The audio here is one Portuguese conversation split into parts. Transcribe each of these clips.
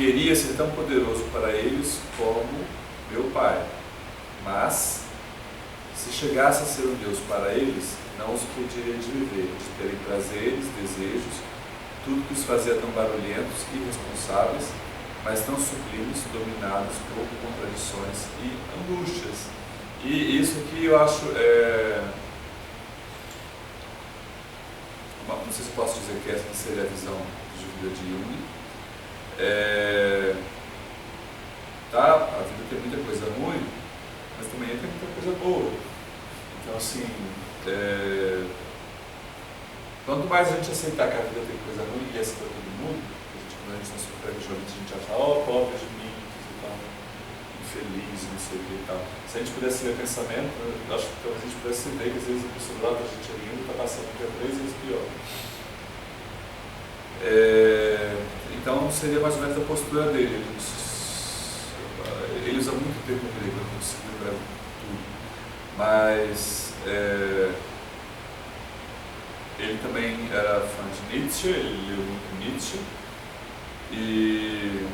queria ser tão poderoso para eles como meu Pai, mas se chegasse a ser um Deus para eles, não os impediria de viver, de terem prazeres, desejos, tudo que os fazia tão barulhentos e irresponsáveis, mas tão sublimes, dominados por contradições e angústias. E isso aqui eu acho, não sei se eu posso dizer que essa seria a visão de vida de Jung. A vida tem muita coisa ruim, mas também tem muita coisa boa. Então, assim, quanto mais a gente aceitar que a vida tem coisa ruim, e essa para todo mundo, quando a gente está sofrendo, geralmente a gente acha, pobre de mim, que tão infeliz, não sei o que e tal. Se a gente pudesse ler pensamento, eu acho que talvez a gente pudesse ver que às vezes a pessoa do lado da gente é linda, está passando por 3 vezes pior. Então seria mais ou menos a postura dele. Ele usa muito termo grego, eu não consigo lembrar tudo, mas ele também era fã de Nietzsche, ele leu muito Nietzsche, e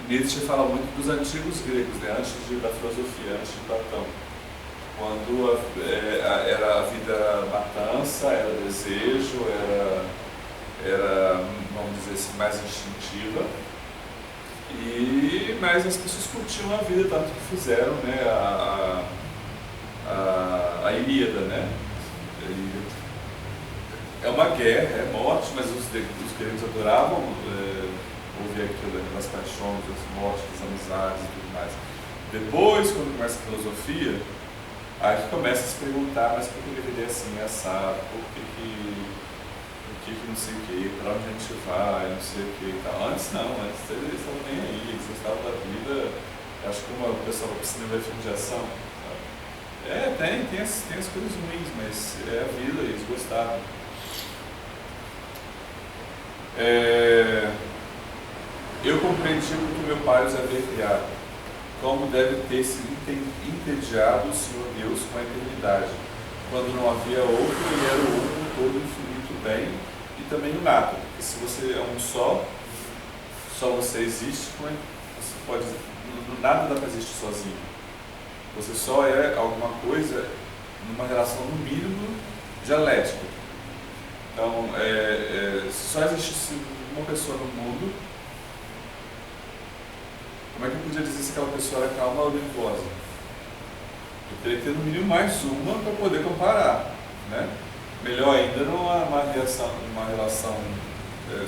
Nietzsche fala muito dos antigos gregos, né, antes da filosofia, antes de Platão, quando era a vida matança, era desejo, era, vamos dizer assim, mais instintiva, mas as pessoas curtiam a vida, tanto que fizeram, né, a Ilíada, né? É uma guerra, é morte, mas os gregos adoravam ouvir aquilo das paixões, das mortes, das amizades e tudo mais. Depois, quando começa a filosofia, aí que começa a se perguntar, mas por que deveria assim, assado, por que não sei o que, para onde a gente vai, não sei o que e tal. Antes não, antes eles estavam nem aí, eles gostavam da vida. Acho que como o pessoal vai para o cinema ver filme de ação, sabe? Tem as coisas ruins, mas é a vida, eles gostavam. Eu compreendi o que meu pai os havia criado, como deve ter sido entediado o Senhor Deus com a eternidade. Quando não havia outro, ele era o único, todo, infinito bem, e também o nada. Porque se você é um só você existe, você pode, nada dá para existir sozinho. Você só é alguma coisa numa relação, no mínimo, dialética. Então, se só existisse uma pessoa no mundo, como é que eu podia dizer se aquela pessoa era calma ou nervosa? Eu teria que ter no mínimo mais uma para poder comparar, né? Melhor ainda numa relação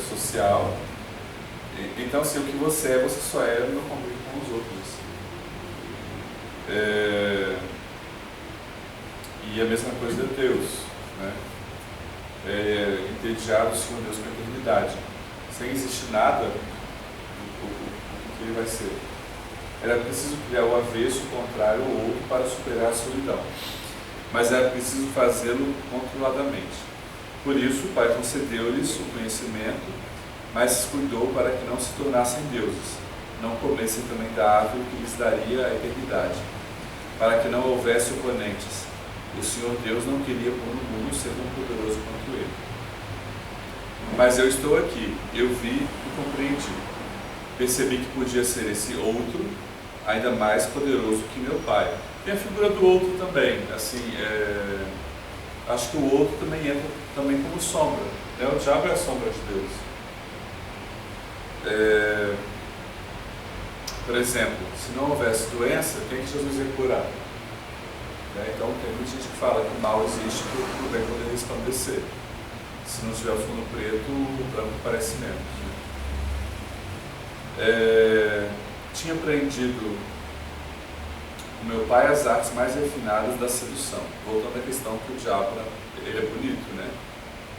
social. Então, assim, o que você só é no convívio com os outros. E a mesma coisa de Deus, né? Entediado o Senhor Deus com a eternidade. Sem existir nada, o que ele vai ser? Era preciso criar o avesso, o contrário, o outro, para superar a solidão. Mas era preciso fazê-lo controladamente. Por isso, o Pai concedeu-lhes o conhecimento, mas cuidou para que não se tornassem deuses, não comessem também da árvore que lhes daria a eternidade, para que não houvesse oponentes. O Senhor Deus não queria pôr no mundo ser tão poderoso quanto ele. Mas eu estou aqui, eu vi e compreendi. Percebi que podia ser esse outro ainda mais poderoso que meu Pai. Tem a figura do outro também, assim, acho que o outro também entra também como sombra, né? O diabo é a sombra de Deus. Por exemplo, se não houvesse doença, quem que Jesus ia curar? Então tem muita gente que fala que o mal existe para o bem poder resplandecer. Se não tiver o fundo preto, o branco parece menos. Tinha aprendido com meu pai as artes mais refinadas da sedução. Voltando à questão que o diabo, ele é bonito, né?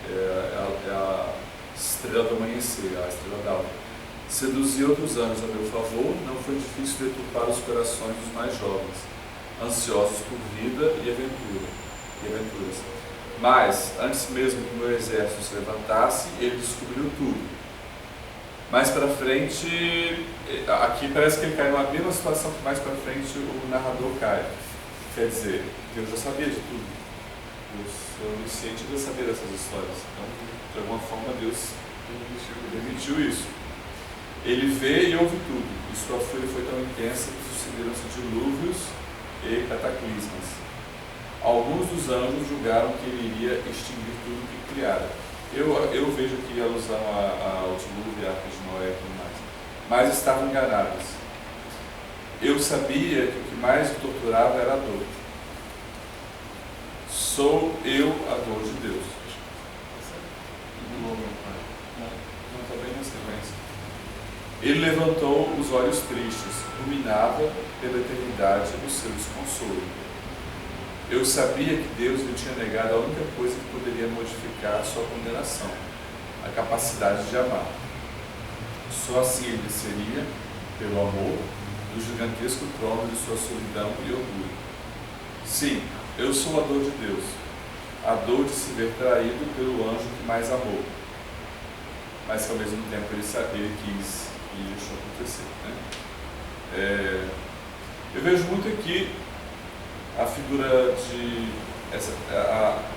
É a estrela do amanhecer, a estrela d'alva. Seduzir outros anos a meu favor, não foi difícil deturpar os corações dos mais jovens, ansiosos por vida e aventuras. Mas, antes mesmo que o meu exército se levantasse, ele descobriu tudo. Mais para frente, aqui parece que ele cai numa mesma situação que mais para frente o narrador cai. Quer dizer, Deus já sabia de tudo. Deus é onisciente de saber dessas histórias. Então, de alguma forma, Deus permitiu isso. Ele vê e ouve tudo, e sua fúria foi tão intensa que sucederam-se dilúvios e cataclismas. Alguns dos anjos julgaram que ele iria extinguir tudo que criara. Eu vejo aqui a alusão ao dilúvio, a arca de Noé e tudo mais. Mas estavam enganados. Eu sabia que o que mais me torturava era a dor. Sou eu a dor de Deus. Não está bem na sequência. Ele levantou os olhos tristes, ruminava pela eternidade o seu desconsolo. Eu sabia que Deus lhe tinha negado a única coisa que poderia modificar a sua condenação, a capacidade de amar. Só assim ele desceria, pelo amor, do gigantesco trono de sua solidão e orgulho. Sim, eu sou a dor de Deus, a dor de se ver traído pelo anjo que mais amou, mas que ao mesmo tempo ele quis e deixou acontecer, né? Eu vejo muito aqui a figura de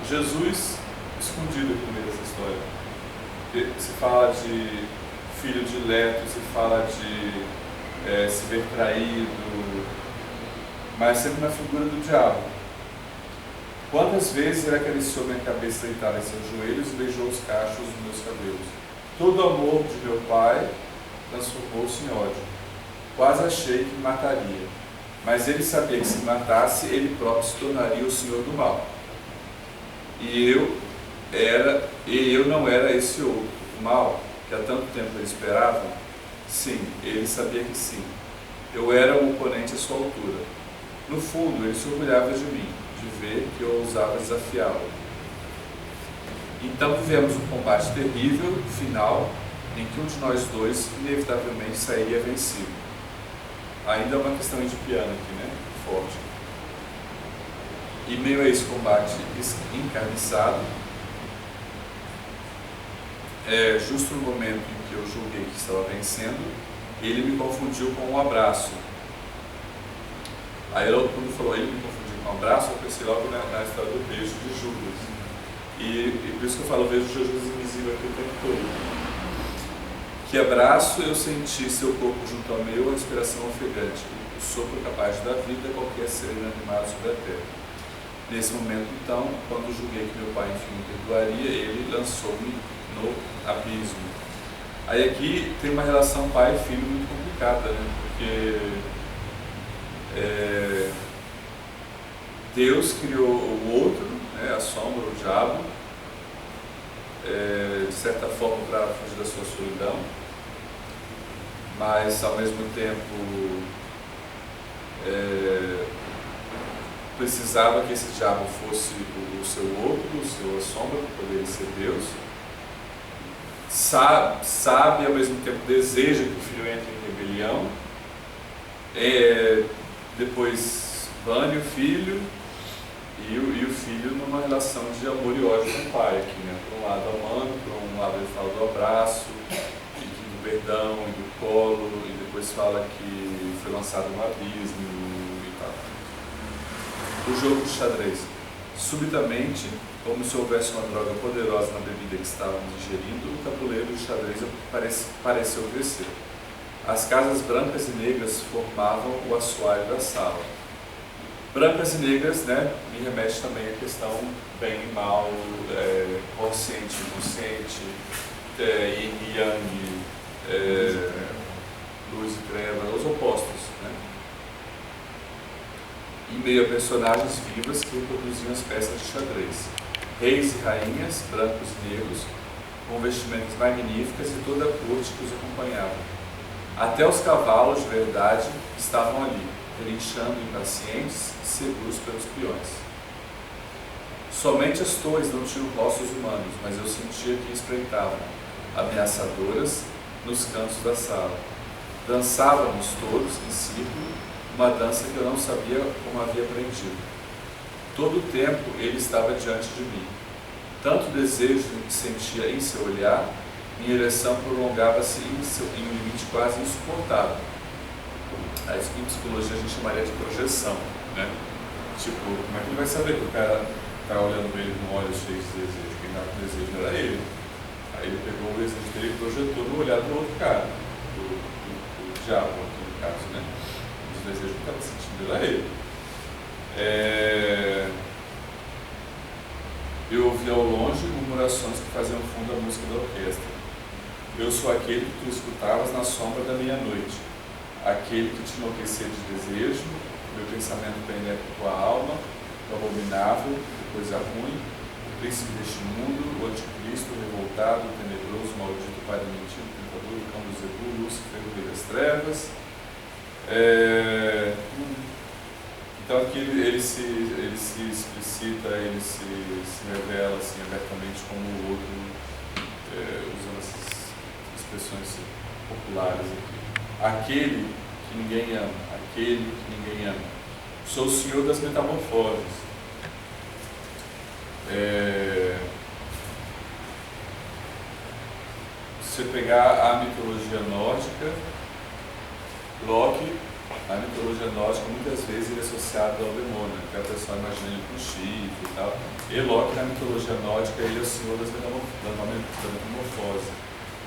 Jesus escondido aqui no meio dessa história. Se fala de filho dileto, se fala de se ver traído, mas sempre na figura do diabo. Quantas vezes ele acariciou minha cabeça deitada em seus joelhos e beijou os cachos dos meus cabelos? Todo o amor de meu pai transformou-se em ódio. Quase achei que me mataria, mas ele sabia que se me matasse, ele próprio se tornaria o senhor do mal. E eu não era esse outro, o mal, que há tanto tempo ele esperava? Sim, ele sabia que sim. Eu era um oponente à sua altura. No fundo, ele se orgulhava de mim, de ver que eu ousava desafiá-lo. Então vivemos um combate terrível, final, em que um de nós dois inevitavelmente sairia vencido. Ainda é uma questão de piano aqui, né? Forte. E meio a esse combate encarniçado, justo no momento em que eu julguei que estava vencendo, ele me confundiu com um abraço. Aí quando falou ele me confundiu com um abraço, eu pensei logo na história do beijo de Judas. E por isso que eu falo, vejo Jesus invisível aqui o tempo todo. Que abraço eu senti seu corpo junto ao meu, a respiração ofegante, o sopro capaz de dar vida a qualquer ser inanimado sobre a terra. Nesse momento, então, quando julguei que meu pai, enfim, me perdoaria, ele lançou-me no abismo. Aí aqui tem uma relação pai e filho muito complicada, né? Porque Deus criou o outro, né? A sombra, o diabo, de certa forma para fugir da sua solidão, mas ao mesmo tempo precisava que esse diabo fosse o seu outro, a sombra, para poder ser Deus. Sabe, ao mesmo tempo deseja que o filho entre em rebelião, depois bane o filho e o filho numa relação de amor e ódio com o pai aqui, né? Por um lado amando, por um lado ele fala do abraço, e do perdão e do colo, e depois fala que foi lançado no abismo e tal. O jogo de xadrez. Subitamente, como se houvesse uma droga poderosa na bebida que estávamos ingerindo, o tabuleiro de xadrez pareceu crescer. As casas brancas e negras formavam o assoalho da sala. Brancas e negras, né, me remete também à questão bem e mal, consciente e inconsciente, yin e yang, luz e treva, os opostos, né? Em meio a personagens vivas que reproduziam as peças de xadrez. Reis e rainhas, brancos e negros, com vestimentas magníficas e toda a corte que os acompanhava. Até os cavalos de verdade estavam ali, relinchando impacientes e seguros pelos peões. Somente as torres não tinham rostos humanos, mas eu sentia que espreitavam, ameaçadoras, nos cantos da sala. Dançávamos todos em círculo, uma dança que eu não sabia como havia aprendido. Todo o tempo ele estava diante de mim. Tanto desejo que sentia em seu olhar, minha ereção prolongava-se em um limite quase insuportável. Isso que em psicologia a gente chamaria de projeção, né? Tipo, como é que ele vai saber que o cara está olhando para ele com olhos cheios de desejo? Quem estava com desejo era ele. Aí ele pegou o desejo dele e projetou no olhar do outro cara. do diabo, no caso, né? Os desejos que estava sentindo era ele. Eu ouvi ao longe murmurações que faziam fundo à música da orquestra. Eu sou aquele que tu escutavas na sombra da meia-noite, aquele que te enlouquecia de desejo, meu pensamento penetra tua alma, o abominável, a coisa ruim, o príncipe deste mundo, o anticristo, o revoltado, o tenebroso, o maldito, o pai da mentira, o tentador, o cão do Zebu, Lúcifer, o rei das trevas. Então aqui ele se explicita, ele se revela assim, abertamente como o outro, usando essas expressões populares aqui. Aquele que ninguém ama, aquele que ninguém ama. Sou o Senhor das metamorfoses. Se você pegar a mitologia nórdica, Loki, a mitologia nórdica muitas vezes ele é associado ao demônio, que a pessoa imagina ele com chifre e tal. E Loki na mitologia nórdica ele é o senhor da metamorfose.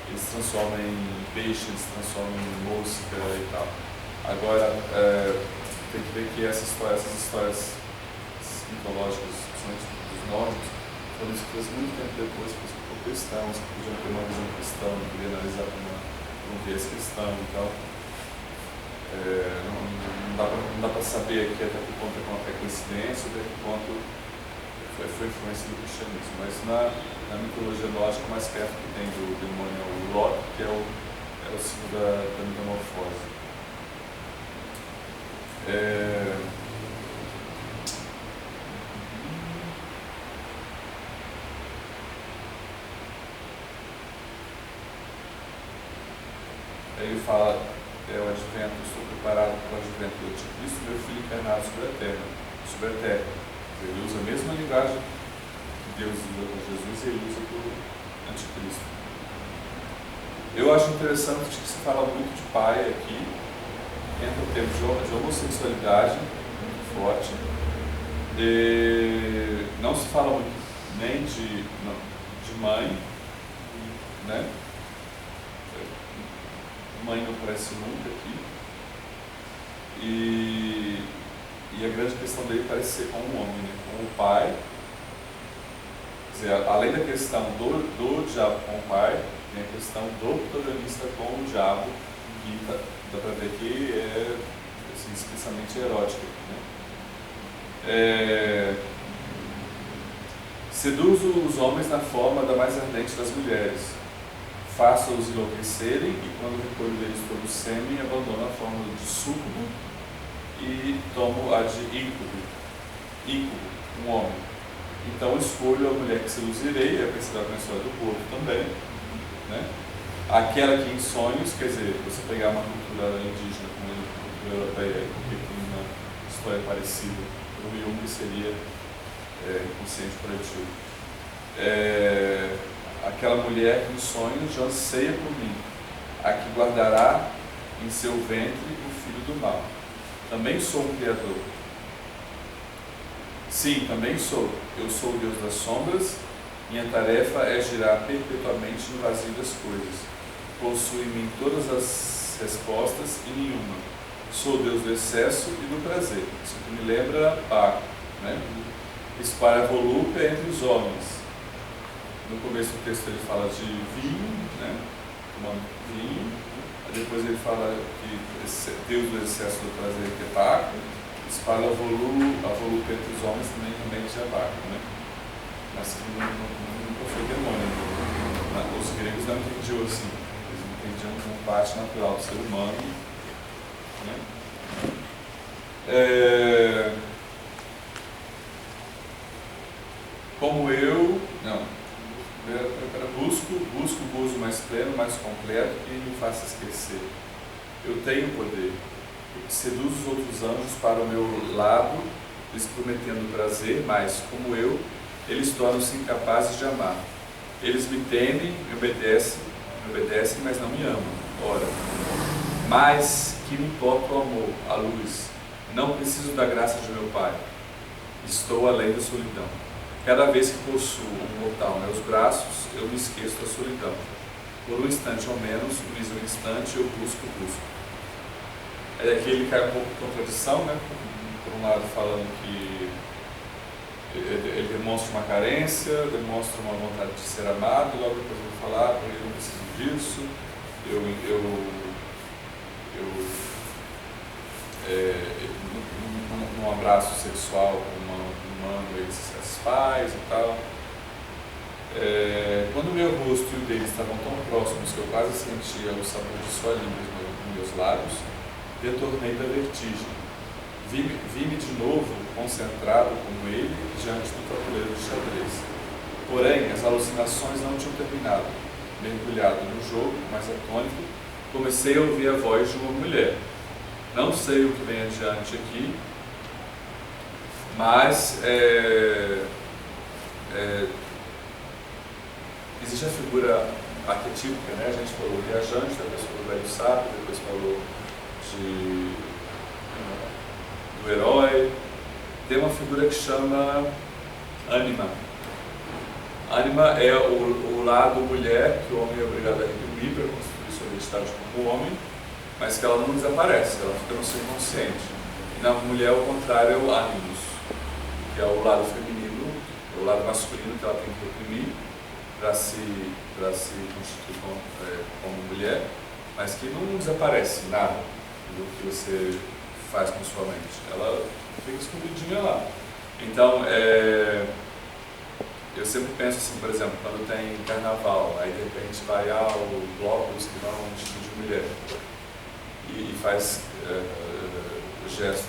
Ele se transforma em peixe, ele se transforma em mosca e tal. Agora, tem que ver que essas histórias mitológicas, principalmente dos nórdicos, foram escritas muito tempo depois por cristãos, que podiam ter uma visão cristã, não podia analisar por um viés cristão e tal. Não dá para saber aqui até que ponto é coincidência, até que ponto foi influência do cristianismo, mas na mitologia nórdica, o mais perto que tem do demônio é o Loki, que é o símbolo da metamorfose. Aí ele fala, o advento, estou preparado para o advento do anticristo, meu filho encarnado sobre a terra. Ele usa a mesma linguagem que Deus usa para Jesus e ele usa para o anticristo. Eu acho interessante que se fala muito de pai aqui, entra o termo de homossexualidade muito forte. Não se fala muito nem de mãe, né? Mãe não aparece nunca aqui. E a grande questão dele parece ser com o homem, né? Com o pai. Quer dizer, além da questão do diabo com o pai, tem a questão do protagonista com o diabo, que dá para ver que é assim, explicitamente erótica. Né? Seduzo os homens na forma da mais ardente das mulheres. Faça-os enlouquecerem e quando recolho deles todo o sêmen, abandono a forma de súcubo e tomo a de ícubo, um homem. Então escolho a mulher que seduzirei, é considerada a história do corpo também, né? Aquela que em sonhos, quer dizer, você pegar uma cultura indígena com uma cultura europeia, porque tem uma história parecida, o Jung seria inconsciente coletivo. Aquela mulher que em sonhos já anseia por mim, a que guardará em seu ventre o filho do mal. Também sou um criador. Sim, também sou. Eu sou o Deus das sombras. Minha tarefa é girar perpetuamente no vazio das coisas. Possuo em mim todas as respostas e nenhuma. Sou o Deus do excesso e do prazer. Isso que me lembra Baco, né? Espalha volúpia entre os homens. No começo do texto ele fala de vinho, né? Tomando vinho. Depois ele fala que Deus do excesso do prazer que é Baco. Espalha a volúpia entre os homens também de Baco, né? Mas que nunca foi demônio. Os gregos não entendiam assim. Eles entendiam como parte natural do ser humano, né? Como eu... Não. Busco o gozo mais pleno, mais completo, que me faça esquecer. Eu tenho poder. Seduzo os outros anjos para o meu lado, lhes prometendo prazer, mas, como eu, eles tornam-se incapazes de amar. Eles me temem, me obedecem, mas não me amam. Ora, mas que me importa o amor, a luz. Não preciso da graça de meu Pai. Estou além da solidão. Cada vez que possuo um mortal em meus braços, eu me esqueço da solidão. por um instante ao menos, unido um instante, eu busco. Aí aqui ele cai um pouco de contradição, né? Por um lado falando que ele demonstra uma carência, demonstra uma vontade de ser amado, logo depois eu vou falar, eu não preciso disso, num abraço sexual humano ele se satisfaz e tal. Quando o meu rosto e o dele estavam tão próximos que eu quase sentia o sabor de sua língua nos meus lábios, retornei da vertigem. Vi-me de novo concentrado como ele diante do tabuleiro de xadrez. Porém, as alucinações não tinham terminado. Mergulhado no jogo, mais atônito, comecei a ouvir a voz de uma mulher. Não sei o que vem adiante aqui, mas existe a figura arquetípica, né? A gente falou viajante, depois falou velho sábio, depois falou do herói. Tem uma figura que chama ânima. Ânima é o lado mulher que o homem é obrigado a reprimir para construir sua identidade como homem, mas que ela não desaparece, ela fica no seu inconsciente. E na mulher, ao contrário, é o ânimos, que é o lado feminino, é o lado masculino que ela tem que reprimir para se constituir como mulher, mas que não desaparece nada do que você faz com sua mente. Ela fica escondidinha lá. Então, eu sempre penso assim, por exemplo, quando tem carnaval, aí de repente vai o blocos que vão vestido de mulher e faz gesto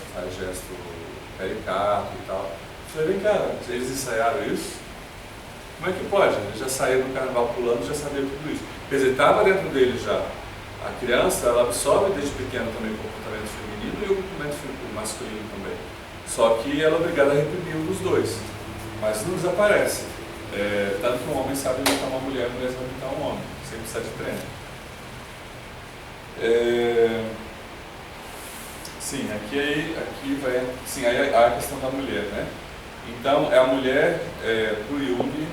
caricato e tal. Eu falei, vem cá, eles ensaiaram isso? Como é que pode? Eles já saíram do carnaval pulando, já sabiam tudo isso. Quer dizer, estava dentro dele já. A criança, ela absorve desde pequeno também o comportamento feminino e o comportamento masculino também. Só que ela é obrigada a reprimir um dos dois. Mas não desaparece. Tanto que um homem sabe imitar uma mulher, a mulher sabe imitar um homem. Sem precisar de treino. Sim, aqui vai... Sim, aí a questão da mulher, né? Então, a mulher, para o Jung,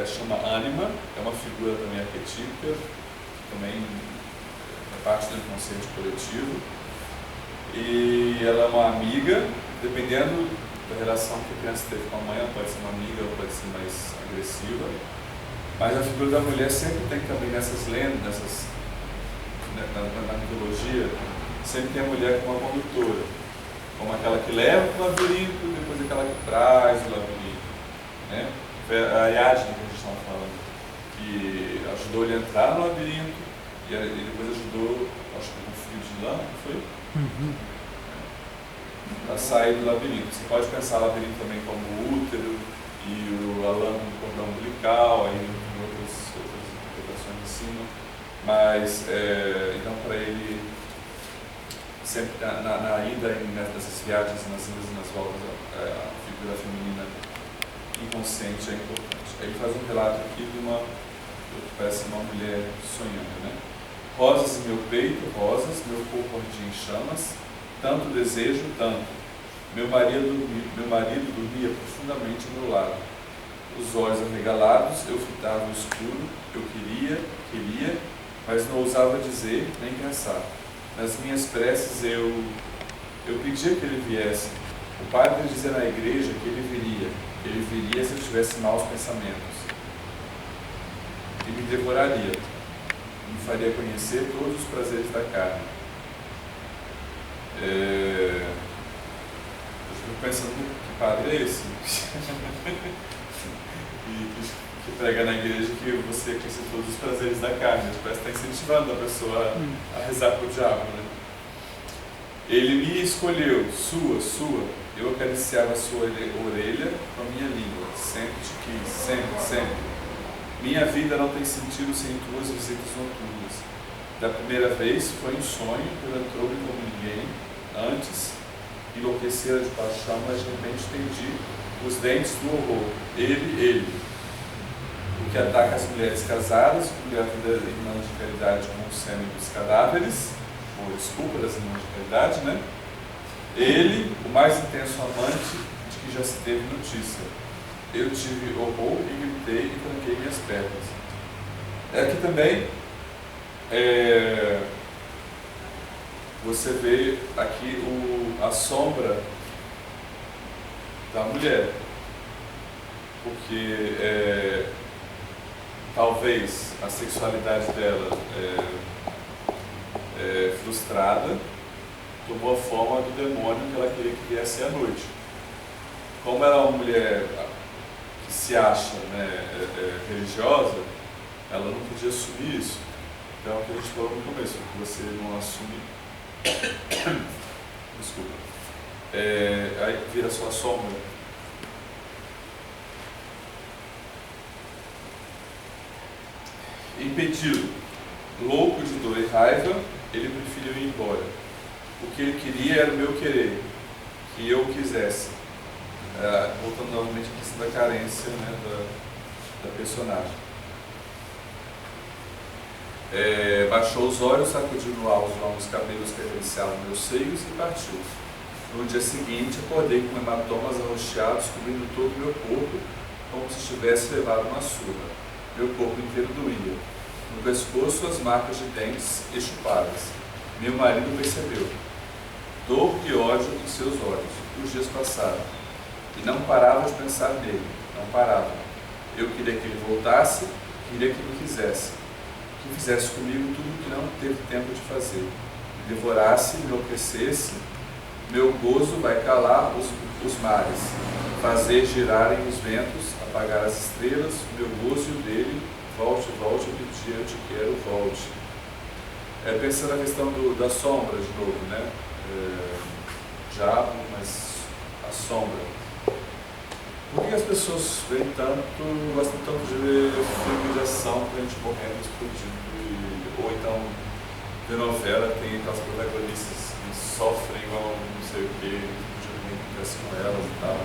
chama ânima, é uma figura também arquetípica, também é parte do inconsciente coletivo. E ela é uma amiga, dependendo da relação que a criança teve com a mãe, ela pode ser uma amiga ou pode ser mais agressiva. Mas a figura da mulher sempre tem também nessas lendas, na mitologia, sempre tem a mulher como uma condutora, como aquela que leva para o labirinto e depois aquela que traz o labirinto. Né? A Ariadne, que a gente estava falando, que ajudou ele a entrar no labirinto e depois ajudou, acho que com o fio de lã, não foi? A sair do labirinto. Você pode pensar o labirinto também como o útero e a lã do cordão umbilical, aí tem outras interpretações em cima, mas então para ele sempre na ida nessas viagens, nas idas e nas voltas, a figura feminina inconsciente é importante. Aí ele faz um relato aqui de que parece uma mulher sonhando, né? Rosas em meu peito, rosas, meu corpo ardia em chamas, tanto desejo, tanto. Meu marido dormia profundamente ao meu lado. Os olhos arregalados, eu fitava o escuro, eu queria, mas não ousava dizer nem pensar. Nas minhas preces eu pedia que ele viesse. O padre dizia na igreja que ele viria se eu tivesse maus pensamentos. E me devoraria. Me faria conhecer todos os prazeres da carne. Eu fico pensando, que padre é esse? que prega na igreja que você conhece todos os prazeres da carne. Parece que está incentivando a pessoa a rezar para o diabo, né? Ele me escolheu, sua. Eu acariciava a sua orelha com a minha língua. Sempre te quis, sempre. Minha vida não tem sentido sem tuas visitas noturnas. Da primeira vez foi um sonho, penetrou-me como ninguém. Antes, enlouquecera de paixão, mas de repente entendi os dentes do horror. Ele. O que ataca as mulheres casadas, o que engravida irmãs de caridade com o sêmen dos cadáveres, ou desculpa das irmãs de caridade, né? Ele, o mais intenso amante de que já se teve notícia. Eu tive horror e gritei e tranquei minhas pernas. Aqui também você vê aqui a sombra da mulher, porque talvez a sexualidade dela frustrada tomou a forma do demônio que ela queria que viesse à noite. Como ela é uma mulher que se acha, né, religiosa, ela não podia assumir isso. Então, é o que a gente falou no começo, que você não assume, desculpa, aí vira sua sombra. Impedido, louco de dor e raiva, ele preferiu ir embora. O que ele queria era o meu querer, que eu quisesse. Voltando novamente à questão da carência, né, da personagem. Baixou os olhos, sacudiu no ar os longos cabelos que acariciavam meus seios e partiu. No dia seguinte, acordei com hematomas arroxeados cobrindo todo o meu corpo, como se tivesse levado uma surra. Meu corpo inteiro doía. No pescoço, as marcas de dentes e chupadas. Meu marido percebeu. Dor e ódio em seus olhos. Os dias passaram. E não parava de pensar nele. Não parava. Eu queria que ele voltasse, queria que me quisesse. Que fizesse comigo tudo que não teve tempo de fazer. Me devorasse, me enlouquecesse. Meu gozo vai calar os mares, fazer girarem os ventos, apagar as estrelas. Meu gozo e o dele, volte, volte, eu pedi, eu te quero, volte. Pensando na questão da sombra de novo, né? Diabo, mas a sombra. Por que as pessoas gostam tanto de ver filme de ação com a gente morrendo, explodindo? Ou então, de novela, tem aquelas protagonistas que sofrem igual não sei o que, que acontece com elas e tal.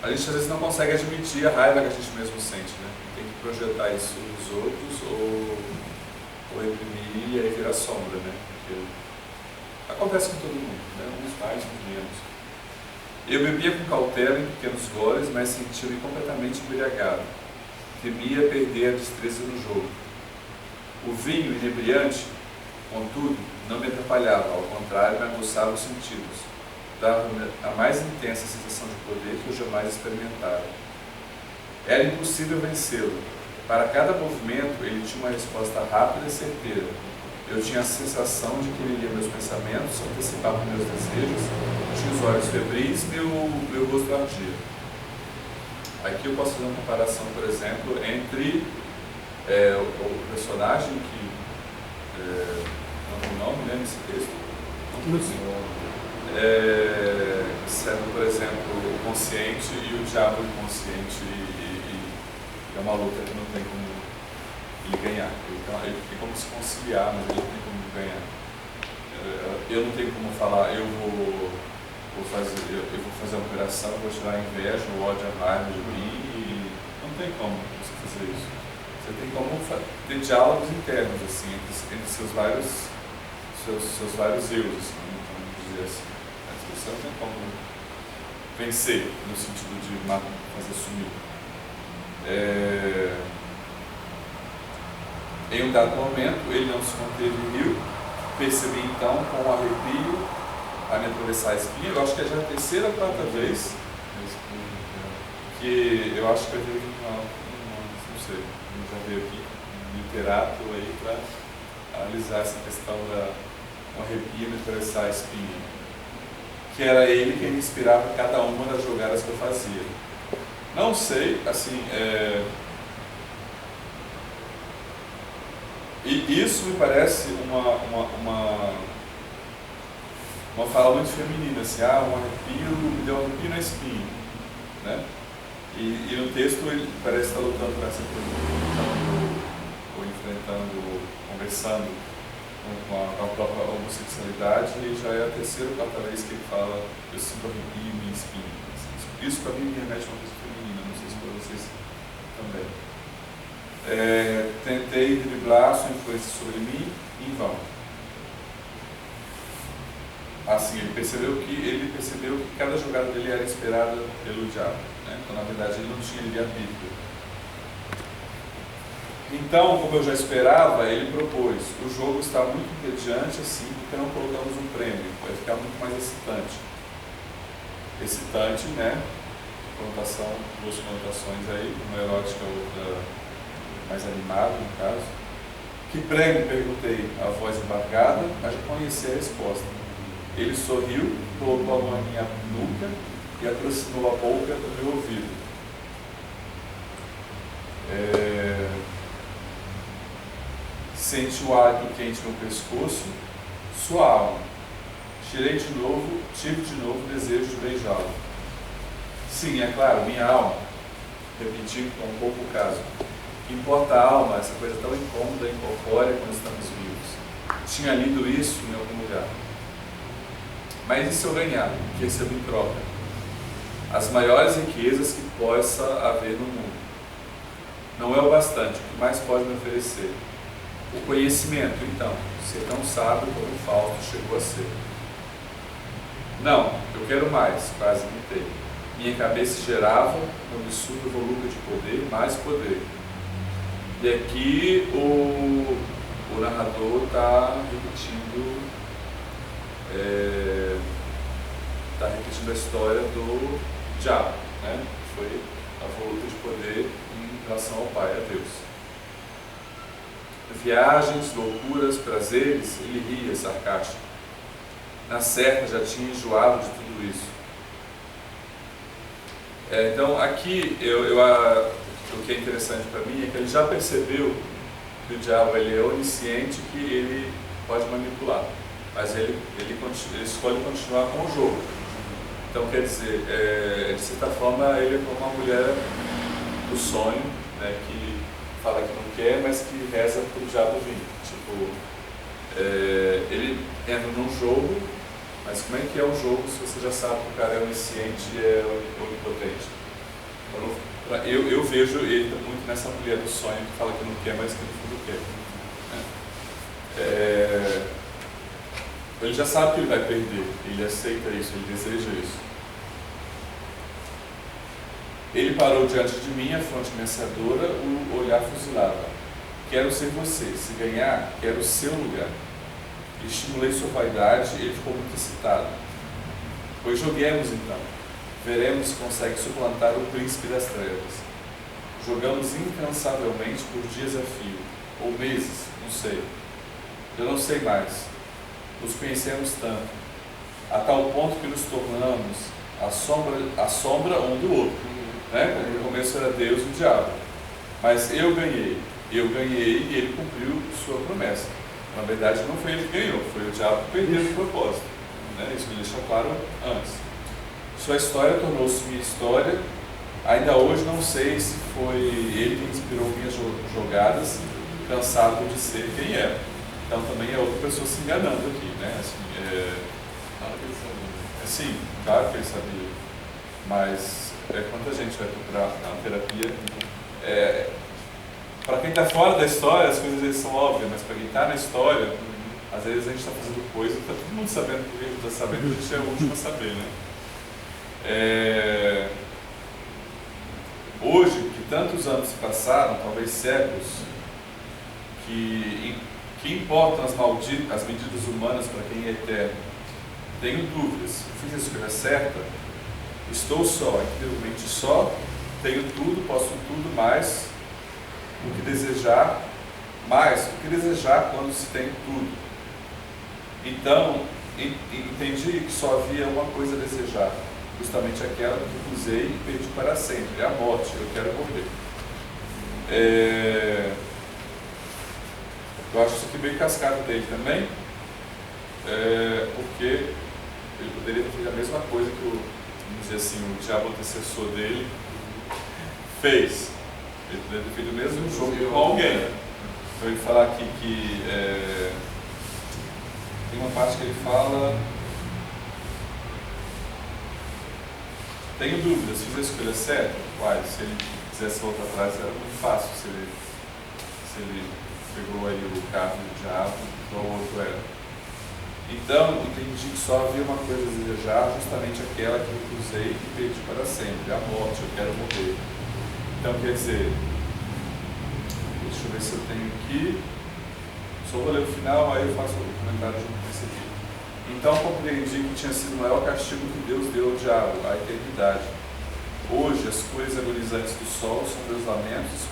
A gente às vezes não consegue admitir a raiva que a gente mesmo sente, né? Tem que projetar isso nos outros ou reprimir e aí virar sombra, né? Porque acontece com todo mundo, né? Uns mais, uns menos. Eu bebia com cautela em pequenos goles, mas sentia-me completamente embriagado. Temia perder a destreza no jogo. O vinho inebriante, contudo, não me atrapalhava, ao contrário, me aguçava os sentidos. Dava-me a mais intensa sensação de poder que eu jamais experimentara. Era impossível vencê-lo. Para cada movimento, ele tinha uma resposta rápida e certeira. Eu tinha a sensação de que ele lia meus pensamentos, antecipava meus desejos, tinha os olhos febris, meu rosto ardia. Aqui eu posso fazer uma comparação, por exemplo, entre o personagem que não tem nome, né, nesse texto, sendo, por exemplo, o consciente e o diabo inconsciente, e é uma luta que não tem como ele ganhar. Ele tem como se conciliar, mas ele não tem como ganhar. Eu não tenho como falar, eu vou fazer a operação, vou tirar a inveja, o ódio, a raiva de mim, e não tem como você fazer isso. Você tem como ter diálogos internos, assim, entre seus vários eus, assim, vamos dizer assim. Você não tem como vencer, no sentido de fazer sumir. Em um dado momento, ele não se manteve e riu. Percebi então, com um arrepio, a me atravessar a espinha. Eu acho que já é a terceira ou quarta vez que eu acho que vai ter não sei, já veio aqui um literato aí para analisar essa questão da um arrepio me atravessar a espinha. Que era ele quem me inspirava cada uma das jogadas que eu fazia. Não sei, assim, e isso me parece uma fala muito feminina, assim, um arrepio, me deu um arrepio na espinha, né? E no texto ele parece estar lutando com essa coisa, ou enfrentando, conversando com a própria homossexualidade, e já é a terceira ou quarta vez que ele fala eu sinto arrepio em minha espinha. Isso para mim me remete a uma coisa feminina, não sei se para vocês também. Tentei driblar sua influência sobre mim em vão. assim, ele percebeu que cada jogada dele era inspirada pelo diabo, né? Então, na verdade, ele não tinha livre-arbítrio. Então, como eu já esperava, ele propôs: o jogo está muito entediante assim, porque não colocamos um prêmio, vai ficar muito mais excitante. Excitante, né? Conotação, duas conotações aí, uma erótica, outra mais animada, no caso. Que prêmio? Perguntei, a voz embargada, mas já conheci a resposta. Ele sorriu, colocou a mão na minha nuca e aproximou a boca do meu ouvido. Senti o hálito quente no pescoço, sua alma. Tive de novo o desejo de beijá-lo. Sim, é claro, minha alma. Repeti com um pouco o caso. Que importa a alma, essa coisa tão incômoda e incorpórea quando estamos vivos. Tinha lido isso em algum lugar. Mas e se eu ganhar, que recebo em troca? As maiores riquezas que possa haver no mundo. Não é o bastante, o que mais pode me oferecer? O conhecimento, então, ser tão sábio como Fausto chegou a ser. Não, eu quero mais, quase gritei. Minha cabeça gerava um absurdo volume de poder, mais poder. E aqui o narrador está repetindo a história do diabo, né? Foi a voluta de poder em relação ao Pai, a Deus. Viagens, loucuras, prazeres, ele ria sarcástico. Na certa já tinha enjoado de tudo isso. Então aqui o que é interessante para mim é que ele já percebeu que o diabo ele é onisciente, que ele pode manipular, mas ele escolhe continuar com o jogo. Então quer dizer, de certa forma ele é como uma mulher do sonho, né, que fala que não quer, mas que reza para o diabo vir. Tipo, ele entra num jogo, mas como é que é o jogo se você já sabe que o cara é onisciente e é onipotente? Eu vejo ele muito nessa mulher do sonho que fala que não quer, mas que no fundo quer. Né? Ele já sabe que ele vai perder, ele aceita isso, ele deseja isso. Ele parou diante de mim, a fronte ameaçadora, o olhar fuzilava. Quero ser você, se ganhar, quero o seu lugar. Estimulei sua vaidade e ele ficou muito excitado. Pois joguemos então. Veremos se consegue suplantar o príncipe das trevas. Jogamos incansavelmente por dias a fio, ou meses, não sei. Eu não sei mais. Nos conhecemos tanto, a tal ponto que nos tornamos a sombra um do outro. Né? No começo era Deus e o diabo. Mas eu ganhei e ele cumpriu sua promessa. Na verdade, não foi ele que ganhou, foi o diabo que perdeu o propósito. Né? Isso me deixa claro antes. Sua história tornou-se minha história. Ainda hoje não sei se foi ele que inspirou minhas jogadas, cansado de ser quem é. Então também é outra pessoa se enganando aqui, né? Claro que ele sabia. Sim, claro que ele sabia. Mas quanta gente vai procurar na terapia? Para quem está fora da história, as coisas às vezes são óbvias, mas para quem está na história, às vezes a gente está fazendo coisa e está todo mundo sabendo que ele está sabendo, a gente é o último a saber, né? Hoje, que tantos anos se passaram, talvez séculos, que importam as medidas humanas para quem é eterno? Tenho dúvidas. Fiz a escolha certa? Estou só, incrivelmente só. Tenho tudo, posso tudo, mais o que desejar, quando se tem tudo. Então, entendi que só havia uma coisa a desejar, justamente aquela que usei e perdi para sempre, é a morte. Eu quero morrer. Eu acho isso aqui meio cascado dele também, porque ele poderia ter feito a mesma coisa que vamos dizer assim, o diabo antecessor dele fez. Ele poderia ter feito o mesmo jogo com alguém. Então ele fala aqui que tem uma parte que ele fala: tenho dúvidas, fiz a escolha certa? Uai, se ele quisesse voltar atrás era muito fácil, se ele pegou aí o carro do diabo, igual o outro era. Então, entendi que só havia uma coisa a desejar, justamente aquela que recusei e perdi para sempre, a morte, eu quero morrer. Então, quer dizer, deixa eu ver se eu tenho aqui, só vou ler o final, aí eu faço o comentário junto com esse aqui. Então, compreendi que tinha sido o maior castigo que Deus deu ao diabo, a eternidade. Hoje, as cores agonizantes do sol são meus lamentos